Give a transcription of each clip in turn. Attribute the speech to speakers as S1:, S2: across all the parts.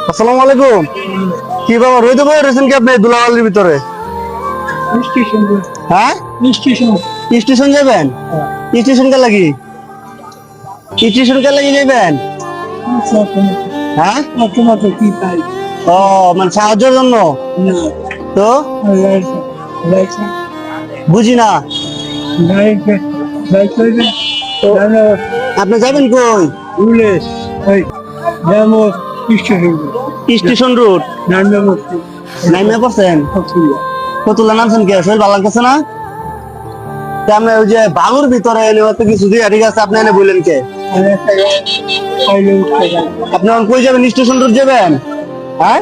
S1: আসসালামু আলাইকুম। কি বাবা রইতে বই রয়েছেন কি আপনি দুলাবালির ভিতরে? হ্যাঁ, স্টেশন যাবেন? স্টেশন কে লাগি? স্টেশন কে লাগি যাবেন? হ্যাঁ, ও মানে সাহায্যের জন্য। তো বুঝি না। তো আপনি যাবেন কই? স্টেশন রোড নাইমে পড়ছেন? ফতুল্লা নামছেন কি আসলে ভালো লাগতেছে না? তা আপনি ওই যে বালুর ভিতরে এনে হয়তো কিছু দিয়ে ঠিক আছে, আপনি এনে বললেন কে? আপনি এখন কই যাবেন? স্টেশন রোড যাবেন? হ্যাঁ,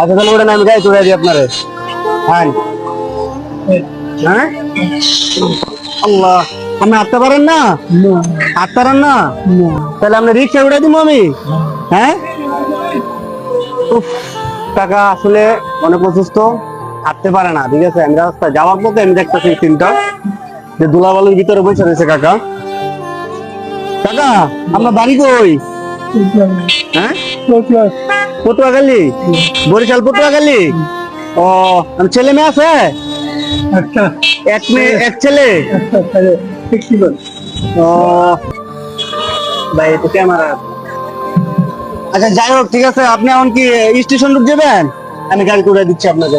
S1: আচ্ছা তাহলে ওটা আমি গাড়ি চড়ে দিই আপনারে। হ্যাঁ হ্যাঁ, আল্লাহ, আপনি হাঁটতে পারেন না? হাঁটতে পারেন না? তাহলে আপনি রিক্সা উঠে দিব আমি। হ্যাঁ, উফ, টাকা আসলে অনেক অসুস্থ, হাঁটতে পারে না। ঠিক আছে, আমি রাস্তায় যাওয়ার পথে আমি দেখতেছি তিনটা যে ধুলাবালুর ভিতরে বসে রয়েছে। কাকা, কাকা, আপনার বাড়ি কই? হ্যাঁ, পটুয়াখালী, বরিশাল পটুয়াখালী। ও, ছেলে মেয়ে আছে? এক মেয়ে এক ছেলে। ও ভাই, তো ক্যামেরা। আচ্ছা যাই হোক, ঠিক আছে, আপনি এখন কি স্টেশন রোড যাবেন? আমি গাড়ি করে দিচ্ছি আপনাকে।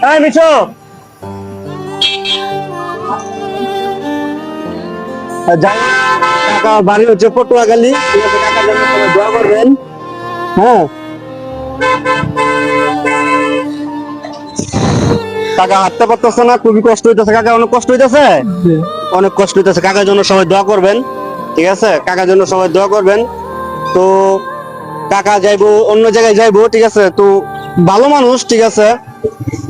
S1: এই মিঠু, যাই হোক, কাকা বাড়ি হচ্ছে পটুয়াখালী। ঠিক আছে, কাকার জন্য সবাই দোয়া করবেন। হ্যাঁ, কাকা হাঁটতে পারতেছে না, খুবই কষ্ট হইতেছে। কাকা অনেক কষ্ট হইতেছে, অনেক কষ্ট হইতেছে। কাকার জন্য সবাই দোয়া করবেন। ঠিক আছে, কাকার জন্য সবাই দোয়া করবেন। তো কাকা যাইবো অন্য জায়গায় যাইবো। ঠিক আছে, তো ভালো মানুষ। ঠিক আছে,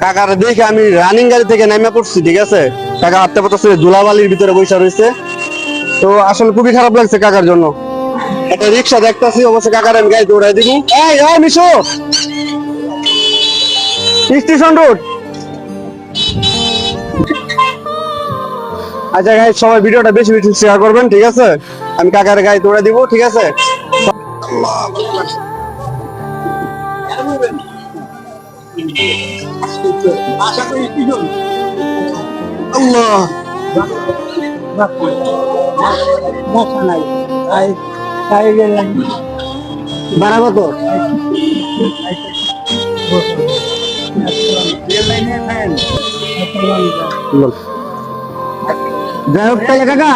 S1: কাকার দেখে আমি রানিং গাড়ি থেকে নেমে পড়ছি। ঠিক আছে, কাকা হাঁটতে পারতেছে, ধুলাবালির ভিতরে বসে রয়েছে। তো আসলে খুবই খারাপ লাগছে কাকার জন্য। একটা রিক্সা দেখতেছি, অবশ্যই কাকার আমি গাড়িতে উড়াই দিব। এই এই মিশু, স্টেশন রোড। আচ্ছা গাইস, সবাই ভিডিওটা বেশি বেশি শেয়ার করবেন। ঠিক আছে, আমি কাকার গাড়িতে উড়াই দিব। ঠিক আছে, আল্লাহ, ভাড়া কত? যাই হোক তাহলে কাকা,